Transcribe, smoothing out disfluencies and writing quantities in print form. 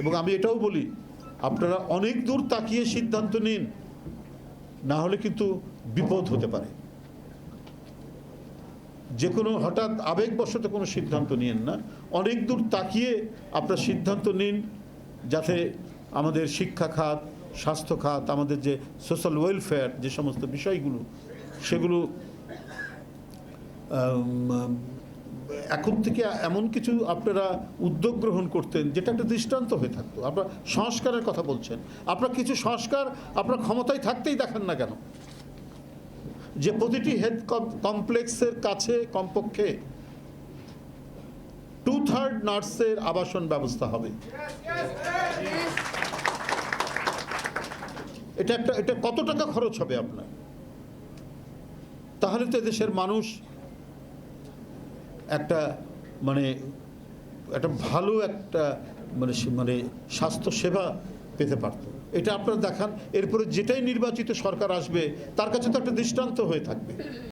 এবং আমি এটাও বলি, আপনারা অনেক দূর তাকিয়ে সিদ্ধান্ত নিন, না হলে কিন্তু বিপদ হতে পারে। যে কোনো হঠাৎ আবেগবশত কোনো সিদ্ধান্ত নিন না, অনেক দূর তাকিয়ে আপনার সিদ্ধান্ত নিন, যাতে আমাদের শিক্ষা খাত, স্বাস্থ্য খাত, আমাদের যে সোশ্যাল ওয়েলফেয়ার, যে সমস্ত বিষয়গুলো, সেগুলো এখন থেকে এমন কিছু আপনারা উদ্যোগ গ্রহণ করতেন যেটা একটা দৃষ্টান্ত হয়ে থাকতো। আপনারা সংস্কারের কথা বলছেন, আপনারা কিছু সংস্কার আপনার ক্ষমতায় থাকতেই দেখেন না কেন? যে প্রতিটি হেলথ কমপ্লেক্সের কাছে কমপক্ষে 2/3 নার্সের আবাসন ব্যবস্থা হবে। এটা কত টাকা খরচ হবে আপনার? তাহলে তো দেশের মানুষ একটা ভালো একটা স্বাস্থ্য সেবা পেতে পারত। এটা আপনারা দেখান, এরপরে যেটাই নির্বাচিত সরকার আসবে তার কাছে তো একটা দৃষ্টান্ত হয়ে থাকবে।